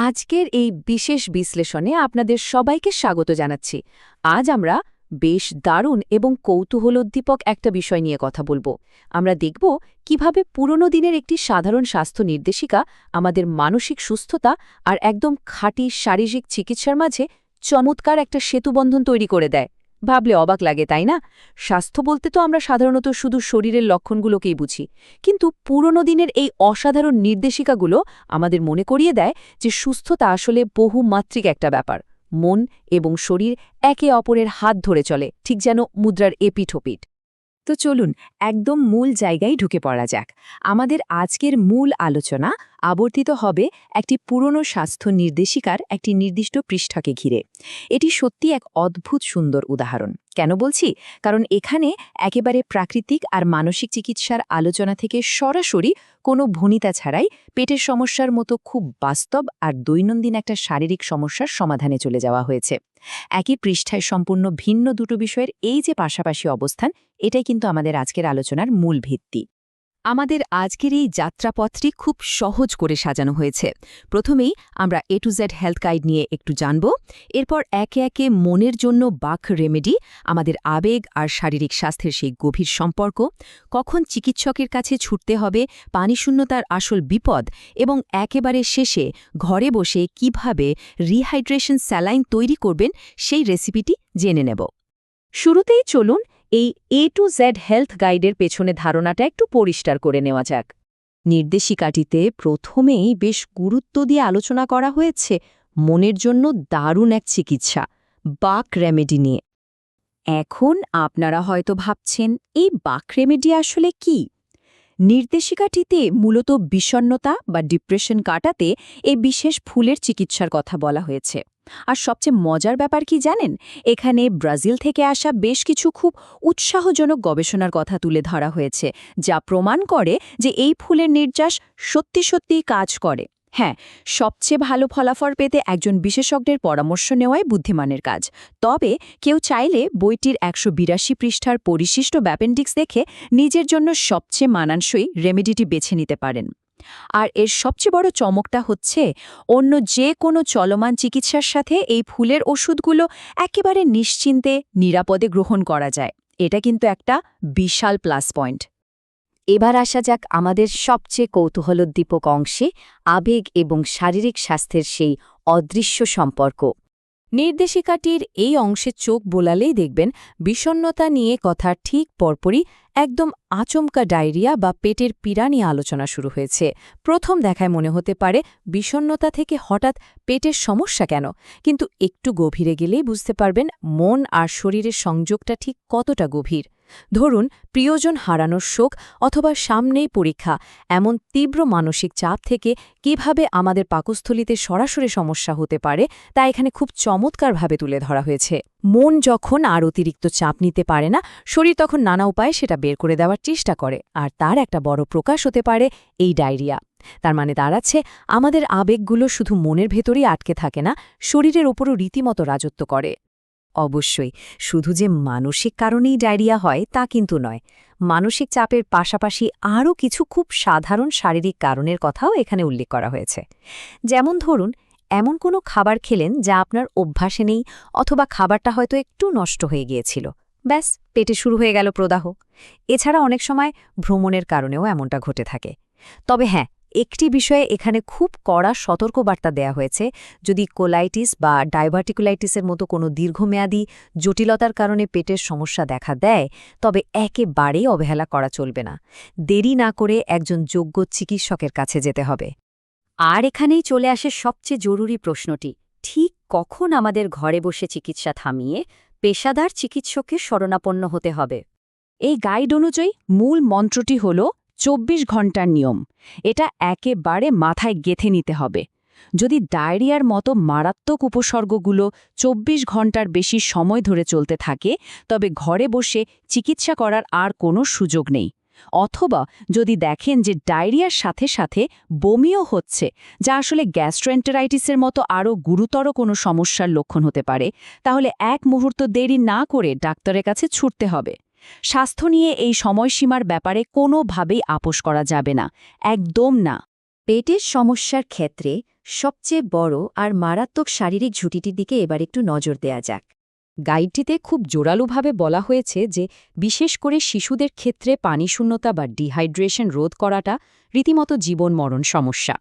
আজকের এই বিশেষ বিশ্লেষণে আপনাদের সবাইকে স্বাগত জানাচ্ছি। আজ আমরা বেশ দারুণ এবং কৌতূহলোদ্দীপক একটা বিষয় নিয়ে কথা বলবো। আমরা দেখব কিভাবে পুরনো দিনের একটি সাধারণ স্বাস্থ্য নির্দেশিকা আমাদের মানসিক সুস্থতা আর একদম খাঁটি শারীরিক চিকিৎসার মাঝে চমৎকার একটা সেতুবন্ধন তৈরি করে দেয়। ভাবলে অবাক লাগে, তাই না? স্বাস্থ্য বলতে তো আমরা সাধারণত শুধু শরীরের লক্ষণগুলোকেই বুঝি, কিন্তু পুরনো দিনের এই অসাধারণ নির্দেশিকাগুলো আমাদের মনে করিয়ে দেয় যে সুস্থতা আসলে বহুমাত্রিক একটা ব্যাপার। মন এবং শরীর একে অপরের হাত ধরে চলে, ঠিক যেন মুদ্রার এপিঠ-ওপিঠ। তো চলুন একদম মূল জায়গায় ঢুকে পড়া যাক। আমাদের আজকের মূল আলোচনা আবর্তিত হবে একটি পুরনো স্বাস্থ্য নির্দেশিকার একটি নির্দিষ্ট পৃষ্ঠাকে ঘিরে। এটি সত্যি এক অদ্ভুত সুন্দর উদাহরণ। কেন বলছি? কারণ এখানে একেবারে প্রাকৃতিক আর মানসিক চিকিৎসার আলোচনা থেকে সরাসরি কোনো ভনিতা ছাড়াই পেটের সমস্যার মতো খুব বাস্তব আর দৈনন্দিন একটা শারীরিক সমস্যার সমাধানে চলে যাওয়া হয়েছে। একই পৃষ্ঠায় সম্পূর্ণ ভিন্ন দুটো বিষয়ের এই যে পাশাপাশি অবস্থান, এটাই কিন্তু আমাদের আজকের আলোচনার মূল ভিত্তি। আমাদের আজকের এই যাত্রাপথটি খুব সহজ করে সাজানো হয়েছে। প্রথমেই আমরা A to Z health guide নিয়ে একটু জানব, এরপর একে একে মনের জন্য বাক রেমেডি, আমাদের আবেগ আর শারীরিক স্বাস্থ্যের সেই গভীর সম্পর্ক, কখন চিকিৎসকের কাছে ছুটতে হবে, পানিশূন্যতার আসল বিপদ, এবং একেবারে শেষে ঘরে বসে কিভাবে রিহাইড্রেশন স্যালাইন তৈরি করবেন সেই রেসিপিটি জেনে নেব। শুরুতেই চলুন এই A to Z হেলথ গাইডের পেছনে ধারণাটা একটু পরিষ্কার করে নেওয়া যাক। নির্দেশিকাটিতে প্রথমেই বেশ গুরুত্ব দিয়ে আলোচনা করা হয়েছে মনের জন্য দারুণ এক চিকিৎসা, বাক রেমেডি নিয়ে। এখন আপনারা হয়তো ভাবছেন, এই বাক রেমেডি আসলে কি? নির্দেশিকাটিতে মূলত বিষণ্ণতা বা ডিপ্রেশন কাটাতে এই বিশেষ ফুলের চিকিৎসার কথা বলা হয়েছে। আর সবচেয়ে মজার ব্যাপার কি জানেন? এখানে ব্রাজিল থেকে আসা বেশ কিছু খুব উৎসাহজনক গবেষণার কথা তুলে ধরা হয়েছে, যা প্রমাণ করে যে এই ফুলের নির্যাস সত্যি সত্যিই কাজ করে। হ্যাঁ, সবচেয়ে ভালো ফলাফল পেতে একজন বিশেষজ্ঞের পরামর্শ নেওয়াই বুদ্ধিমানের কাজ। তবে কেউ চাইলে বইটির ১৮২ পৃষ্ঠার পরিশিষ্ট অ্যাপেন্ডিক্স দেখে নিজের জন্য সবচেয়ে মানানসই রেমেডিটি বেছে নিতে পারেন। আর এর সবচেয়ে বড় চমকটা হচ্ছে, অন্য যে কোনো চলমান চিকিৎসার সাথে এই ফুলের ওষুধগুলো একেবারে নিশ্চিন্তে নিরাপদে গ্রহণ করা যায়। এটা কিন্তু একটা বিশাল প্লাস পয়েন্ট। এবার আসা যাক আমাদের সবচেয়ে কৌতূহলোদ্দীপক অংশে, আবেগ এবং শারীরিক স্বাস্থ্যের সেই অদৃশ্য সম্পর্ক। নির্দেশিকাটির এই অংশে চোখ বোলালেই দেখবেন বিষণ্ণতা নিয়ে কথা ঠিক পরপরই একদম আচমকা ডায়রিয়া বা পেটের পীড়া নিয়ে আলোচনা শুরু হয়েছে। প্রথম দেখায় মনে হতে পারে বিষণ্ণতা থেকে হঠাৎ পেটের সমস্যা কেন, কিন্তু একটু গভীরে গেলেই বুঝতে পারবেন মন আর শরীরের সংযোগটা ঠিক কতটা গভীর। ধরুন, প্রিয়জন হারানোর শোক অথবা সামনেই পরীক্ষা, এমন তীব্র মানসিক চাপ থেকে কিভাবে আমাদের পাকস্থলিতে সরাসরি সমস্যা হতে পারে তা এখানে খুব চমৎকারভাবে তুলে ধরা হয়েছে। মন যখন আর অতিরিক্ত চাপ নিতে পারে না, শরীর তখন নানা উপায়ে সেটা বের করে দেওয়ার চেষ্টা করে, আর তার একটা বড় প্রকাশ হতে পারে এই ডায়রিয়া। তার মানে দাঁড়াচ্ছে, আমাদের আবেগগুলো শুধু মনের ভেতরেই আটকে থাকে না, শরীরের ওপরও রীতিমতো রাজত্ব করে। অবশ্যই শুধু যে মানসিক কারণেই ডায়রিয়া হয় তা কিন্তু নয়। মানসিক চাপের পাশাপাশি আরও কিছু খুব সাধারণ শারীরিক কারণের কথাও এখানে উল্লেখ করা হয়েছে। যেমন ধরুন, এমন কোনো খাবার খেলেন যা আপনার অভ্যাসে নেই, অথবা খাবারটা হয়তো একটু নষ্ট হয়ে গিয়েছিল, ব্যাস পেটে শুরু হয়ে গেল প্রদাহ। এছাড়া অনেক সময় ভ্রমণের কারণেও এমনটা ঘটে থাকে। তবে হ্যাঁ, একটি বিষয়ে এখানে খুব কড়া সতর্কবার্তা দেয়া হয়েছে, যদি কোলাইটিস বা ডাইভার্টিকুলাইটিসের মতো কোনো দীর্ঘমেয়াদী জটিলতার কারণে পেটের সমস্যা দেখা দেয়, তবে একেবারেই অবহেলা করা চলবে না। দেরি না করে একজন যোগ্য চিকিৎসকের কাছে যেতে হবে। আর এখানেই চলে আসে সবচেয়ে জরুরি প্রশ্নটি, ঠিক কখন আমাদের ঘরে বসে চিকিৎসা থামিয়ে পেশাদার চিকিৎসকের শরণাপন্ন হতে হবে? এই গাইড অনুযায়ী মূল মন্ত্রটি হল ২৪ ঘণ্টার নিয়ম। এটা একেবারে মাথায় গেঁথে নিতে হবে। যদি ডায়রিয়ার মতো মারাত্মক উপসর্গগুলো ২৪ ঘণ্টার বেশি সময় ধরে চলতে থাকে, তবে ঘরে বসে চিকিৎসা করার আর কোনো সুযোগ নেই। অথবা যদি দেখেন যে ডায়রিয়ার সাথে সাথে বমিও হচ্ছে, যা আসলে গ্যাস্ট্রোএন্টেরাইটিসের মতো আরও গুরুতর কোনো সমস্যার লক্ষণ হতে পারে, তাহলে এক মুহূর্ত দেরি না করে ডাক্তারের কাছে ছুটতে হবে। স্বাস্থ্য নিয়ে এই সময়সীমার ব্যাপারে কোনোভাবেই আপোস করা যাবে না, একদম না। পেটের সমস্যার ক্ষেত্রে সবচেয়ে বড় আর মারাত্মক শারীরিক ঝুঁকিটির দিকে এবার একটু নজর দেয়া যাক। গাইডটিতে খুব জোরালোভাবে বলা হয়েছে যে বিশেষ করে শিশুদের ক্ষেত্রে পানিশূন্যতা বা ডিহাইড্রেশন রোধ করাটা রীতিমতো জীবন মরণ সমস্যা।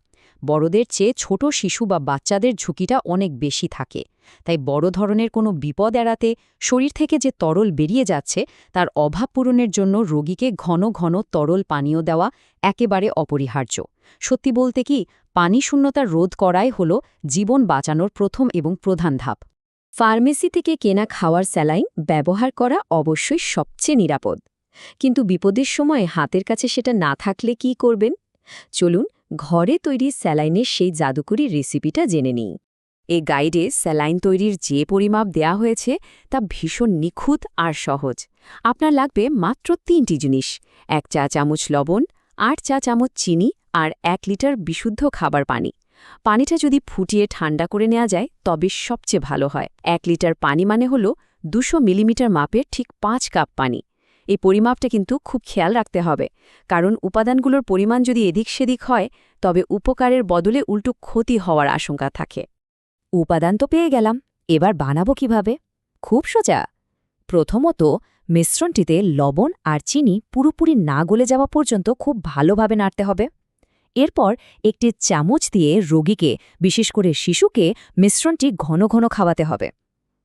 বড়দের চেয়ে ছোট শিশু বা বাচ্চাদের ঝুঁকিটা অনেক বেশি থাকে। তাই বড় ধরনের কোনো বিপদ এড়াতে শরীর থেকে যে তরল বেরিয়ে যাচ্ছে তার অভাব পূরণের জন্য রোগীকে ঘন ঘন তরল পানীয় দেওয়া একেবারে অপরিহার্য। সত্যি বলতে কি, পানিশূন্যতা রোধ করাই হল জীবন বাঁচানোর প্রথম এবং প্রধান ধাপ। ফার্মেসি থেকে কেনা খাওয়ার স্যালাইন ব্যবহার করা অবশ্যই সবচেয়ে নিরাপদ, কিন্তু বিপদের সময় হাতের কাছে সেটা না থাকলে কি করবেন? চলুন ঘরে তৈরি স্যালাইনের সেই জাদুকরি রেসিপিটা জেনে নিই। এই গাইডে স্যালাইন তৈরির যে পরিমাপ দেয়া হয়েছে তা ভীষণ নিখুঁত আর সহজ। আপনার লাগবে মাত্র 3টি জিনিস: 1 চা চামচ লবণ, 8 চা চামচ চিনি আর 1 লিটার বিশুদ্ধ খাবার পানি। পানিটা যদি ফুটিয়ে ঠান্ডা করে নেওয়া যায় তবে সবচেয়ে ভালো হয়। 1 লিটার পানি মানে হল 200 মিলিমিটার মাপের ঠিক 5 কাপ পানি। এই পরিমাপটা কিন্তু খুব খেয়াল রাখতে হবে, কারণ উপাদানগুলোর পরিমাণ যদি এদিক সেদিক হয় তবে উপকারের বদলে উল্টো ক্ষতি হওয়ার আশঙ্কা থাকে। উপাদান তো পেয়ে গেলাম, এবার বানাবো কিভাবে? খুব সোজা। প্রথমত, মিশ্রণটিতে লবণ আর চিনি পুরোপুরি না গলে যাওয়া পর্যন্ত খুব ভালোভাবে নাড়তে হবে। এরপর একটি চামচ দিয়ে রোগীকে, বিশেষ করে শিশুকে, মিশ্রণটি ঘন ঘন খাওয়াতে হবে।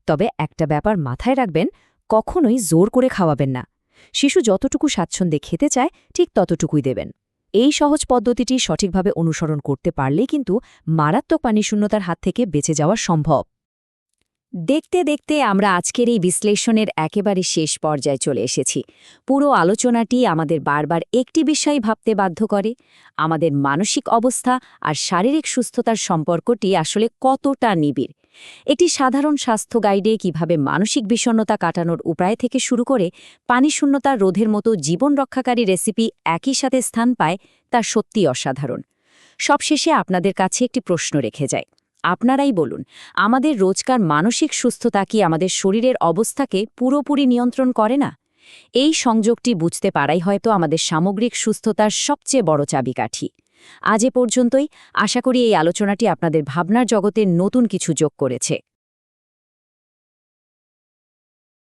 তবে একটা ব্যাপার মাথায় রাখবেন, কখনোই জোর করে খাওয়াবেন না। শিশু যতটুকু স্বাচ্ছন্দ্যে খেতে চায় ঠিক ততটুকুই দেবেন। এই সহজ পদ্ধতিটি সঠিকভাবে অনুসরণ করতে পারলেই কিন্তু মারাত্মক পানিশূন্যতার হাত থেকে বেঁচে যাওয়া সম্ভব। দেখতে দেখতে আমরা আজকের এই বিশ্লেষণের একেবারে শেষ পর্যায়ে চলে এসেছি। পুরো আলোচনাটি আমাদের বারবার একটি বিষয় ভাবতে বাধ্য করে: আমাদের মানসিক অবস্থা আর শারীরিক সুস্থতার সম্পর্কটি আসলে কতটা নিবিড়। একটি সাধারণ স্বাস্থ্য গাইডে কিভাবে মানসিক বিষণ্ণতা কাটানোর উপায় থেকে শুরু করে পানিশূন্যতা রোধের মতো জীবন রক্ষাকারী রেসিপি একই সাথে স্থান পায়, তা সত্যিই অসাধারণ। সবশেষে আপনাদের কাছে একটি প্রশ্ন রেখে যায়। আপনারাই বলুন, আমাদের রোজকার মানসিক সুস্থতা কি আমাদের শরীরের অবস্থাকে পুরোপুরি নিয়ন্ত্রণ করে না? এই সংযোগটি বুঝতে পারাই হয়তো আমাদের সামগ্রিক সুস্থতার সবচেয়ে বড় চাবিকাঠি। আজ এ পর্যন্তই। আশা করি এই আলোচনাটি আপনাদের ভাবনার জগতে নতুন কিছু যোগ করেছে।